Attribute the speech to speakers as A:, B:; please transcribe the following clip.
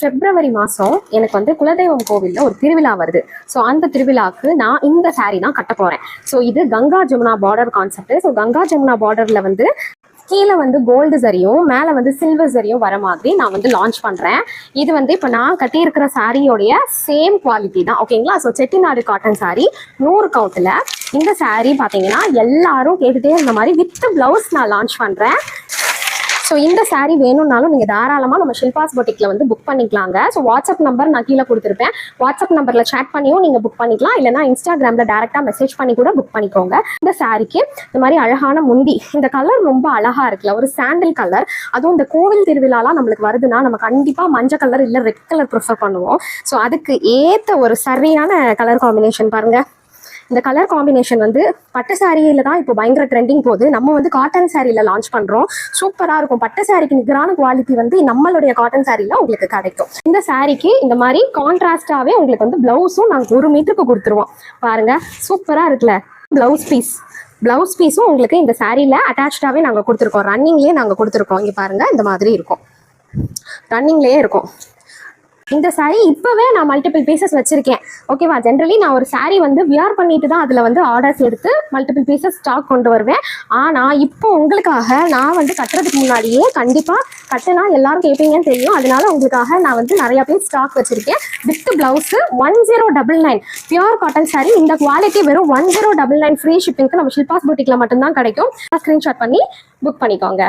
A: பிப்ரவரி மாதம் எனக்கு வந்து குலதெய்வம் கோவிலில் ஒரு திருவிழா வருது. ஸோ அந்த திருவிழாவுக்கு நான் இந்த சாரீ தான் கட்ட போகிறேன். ஸோ இது Ganga Jamuna border concept. So Ganga Jamuna பார்டரில் வந்து கீழே வந்து கோல்டு சரியும் மேலே வந்து சில்வர் சரியும் வர மாதிரி நான் வந்து லான்ச் பண்ணுறேன். இது வந்து இப்போ நான் கட்டியிருக்கிற சாரியோடைய சேம் குவாலிட்டி தான், ஓகேங்களா? So Chettinad cotton sari 100 கவுண்ட்டில். இந்த சாரீ பார்த்தீங்கன்னா எல்லாரும் கேட்டுகிட்டே இருந்த மாதிரி வித் ப்ளவுஸ் நான் லான்ச் பண்ணுறேன். ஸோ இந்த சாரீ வேணும்னாலும் நீங்கள் தாராளமாக நம்ம ஷில்பாஸ் பொட்டிக்கில் வந்து புக் பண்ணிக்கலாங்க. ஸோ வாட்ஸ்அப் நம்பர் நான் கீழே கொடுத்துருப்பேன். வாட்ஸ்அப் நம்பரில் சேட் பண்ணியும் நீங்கள் புக் பண்ணிக்கலாம், இல்லைனா இன்ஸ்டாகிராமில் டேரெக்டாக மெசேஜ் பண்ணி கூட புக் பண்ணிக்கோங்க. இந்த சாரீக்கு இந்த மாதிரி அழகான முந்தி, இந்த கலர் ரொம்ப அழகாக இருக்குல்ல, ஒரு சாண்டில் கலர். அதுவும் இந்த கோவில் திருவிழாலாம் நம்மளுக்கு வருதுன்னா நம்ம கண்டிப்பாக மஞ்சள் கலர் இல்லை ரெட் கலர் ப்ரிஃபர் பண்ணுவோம். ஸோ அதுக்கு ஏற்ற ஒரு சரியான கலர் காம்பினேஷன் பாருங்கள். இந்த கலர் காம்பினேஷன் வந்து பட்டு சாரியில தான் இப்போ பயங்கர ட்ரெண்டிங் போகுது. நம்ம வந்து காட்டன் சாரியில லான்ச் பண்றோம். சூப்பரா இருக்கும். பட்டு சாரிக்கு நிகரான குவாலிட்டி வந்து நம்மளுடைய காட்டன் சாரியில உங்களுக்கு கிடைக்கும். இந்த சாரிக்கு இந்த மாதிரி கான்ட்ராஸ்டாவே உங்களுக்கு வந்து பிளவுஸும் நாங்கள் 1 மீட்டருக்கு கொடுத்துருவோம். பாருங்க சூப்பரா இருக்குல்ல. பிளவுஸ் பீஸும் உங்களுக்கு இந்த சாரியில அட்டாச்சாவே நாங்கள் கொடுத்துருக்கோம். ரன்னிங்லேயே நாங்கள் கொடுத்துருக்கோம். இங்கே பாருங்க இந்த மாதிரி இருக்கும், ரன்னிங்லேயே இருக்கும். இந்த சாரீ இப்போவே நான் மல்டிபிள் பீசஸ் வச்சுருக்கேன், ஓகேவா? ஜென்ரலி நான் ஒரு சாரீ வந்து வியர் பண்ணிட்டு தான் அதில் வந்து ஆர்டர்ஸ் எடுத்து மல்டிபிள் பீசஸ் ஸ்டாக் கொண்டு வருவேன். ஆனால் இப்போ உங்களுக்காக நான் வந்து கட்டுறதுக்கு முன்னாடியே கண்டிப்பாக கட்டினா எல்லாரும் கேட்பீங்கன்னு தெரியும். அதனால உங்களுக்காக நான் வந்து நிறையா பேர் ஸ்டாக் வச்சுருக்கேன். With blouse 1099 pure cotton sari. இந்த குவாலிட்டி வெறும் 1099 ஃப்ரீ ஷிப்பிங்க்கு நம்ம ஷில்பாஸ் பொட்டிக்கில் மட்டும்தான் கிடைக்கும். ஸ்க்ரீன்ஷாட் பண்ணி புக் பண்ணிக்கோங்க.